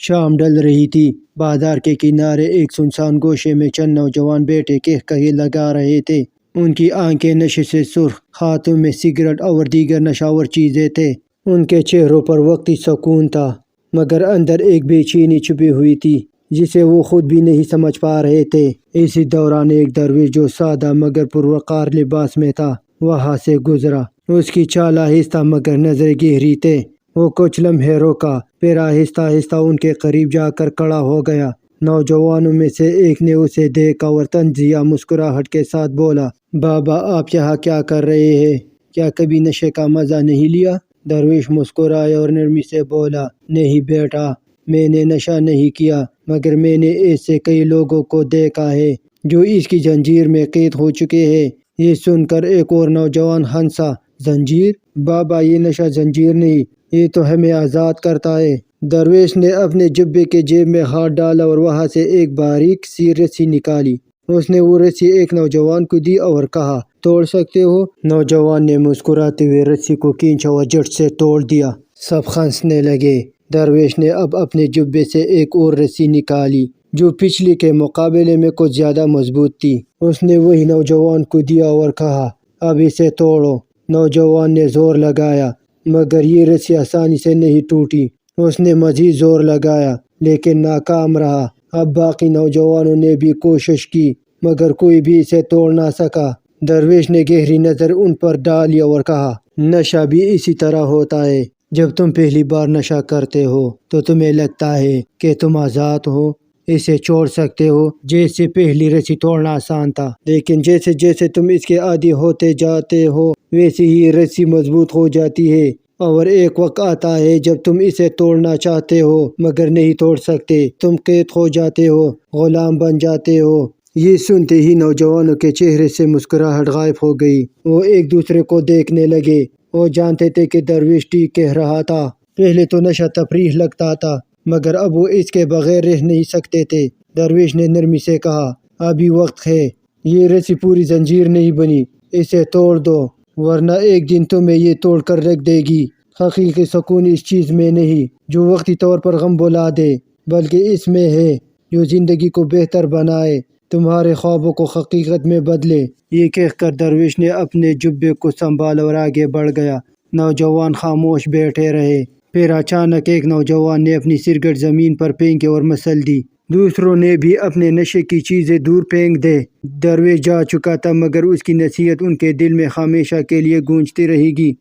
شام ڈل رہی تھی۔ بازار کے کنارے ایک سنسان گوشے میں چند نوجوان بیٹھے کہے لگا رہے تھے۔ ان کی آنکھیں نشے سے سرخ، ہاتھوں میں سگریٹ اور دیگر نشاور چیزیں تھے۔ ان کے چہروں پر وقتی سکون تھا، مگر اندر ایک بے چینی چھپی ہوئی تھی جسے وہ خود بھی نہیں سمجھ پا رہے تھے۔ اسی دوران ایک درویش جو سادہ مگر پروقار لباس میں تھا وہاں سے گزرا۔ اس کی چال آہستہ مگر نظریں گہری تھے۔ وہ کچھ لمحے رکا، پھر آہستہ آہستہ ان کے قریب جا کر کھڑا ہو گیا۔ نوجوانوں میں سے ایک نے اسے دیکھا اور طنزیہ مسکراہٹ کے ساتھ بولا، بابا آپ یہاں کیا کر رہے ہیں؟ کیا کبھی نشے کا مزہ نہیں لیا؟ درویش مسکرایا اور نرمی سے بولا، نہیں بیٹا، میں نے نشہ نہیں کیا، مگر میں نے ایسے کئی لوگوں کو دیکھا ہے جو اس کی زنجیر میں قید ہو چکے ہیں۔ یہ سن کر ایک اور نوجوان ہنسا، زنجیر؟ بابا یہ نشہ زنجیر نہیں، یہ تو ہمیں آزاد کرتا ہے۔ درویش نے اپنے جبے کے جیب میں ہاتھ ڈالا اور وہاں سے ایک باریک سی رسی نکالی۔ اس نے وہ رسی ایک نوجوان کو دی اور کہا، توڑ سکتے ہو؟ نوجوان نے مسکراتے ہوئے رسی کو کھینچا اور جھٹ سے توڑ دیا۔ سب ہنسنے لگے۔ درویش نے اب اپنے جبے سے ایک اور رسی نکالی جو پچھلی کے مقابلے میں کچھ زیادہ مضبوط تھی۔ اس نے وہی نوجوان کو دیا اور کہا، اب اسے توڑو۔ نوجوان نے زور لگایا، مگر یہ رسی آسانی سے نہیں ٹوٹی۔ اس نے مزید زور لگایا لیکن ناکام رہا۔ اب باقی نوجوانوں نے بھی کوشش کی مگر کوئی بھی اسے توڑ نہ سکا۔ درویش نے گہری نظر ان پر ڈالی اور کہا، نشہ بھی اسی طرح ہوتا ہے۔ جب تم پہلی بار نشہ کرتے ہو تو تمہیں لگتا ہے کہ تم آزاد ہو، اسے چھوڑ سکتے ہو، جیسے پہلی رسی توڑنا آسان تھا۔ لیکن جیسے جیسے تم اس کے عادی ہوتے جاتے ہو ویسے ہی رسی مضبوط ہو جاتی ہے، اور ایک وقت آتا ہے جب تم اسے توڑنا چاہتے ہو مگر نہیں توڑ سکتے۔ تم قید ہو جاتے ہو، غلام بن جاتے ہو۔ یہ سنتے ہی نوجوانوں کے چہرے سے مسکراہٹ غائب ہو گئی۔ وہ ایک دوسرے کو دیکھنے لگے۔ وہ جانتے تھے کہ درویش ٹھیک کہہ رہا تھا۔ پہلے تو نشہ تفریح لگتا تھا مگر اب وہ اس کے بغیر رہ نہیں سکتے تھے۔ درویش نے نرمی سے کہا، ابھی وقت ہے، یہ رسی پوری زنجیر نہیں بنی، اسے توڑ دو، ورنہ ایک دن تمہیں یہ توڑ کر رکھ دے گی۔ حقیقی سکون اس چیز میں نہیں جو وقتی طور پر غم بھلا دے، بلکہ اس میں ہے جو زندگی کو بہتر بنائے، تمہارے خوابوں کو حقیقت میں بدلے۔ یہ کہہ کر درویش نے اپنے جبے کو سنبھالا اور آگے بڑھ گیا۔ نوجوان خاموش بیٹھے رہے۔ پھر اچانک ایک نوجوان نے اپنی سگریٹ زمین پر پھینکی اور مسل دی۔ دوسروں نے بھی اپنے نشے کی چیزیں دور پھینک دے۔ درویش جا چکا تھا مگر اس کی نصیحت ان کے دل میں ہمیشہ کے لیے گونجتی رہے گی۔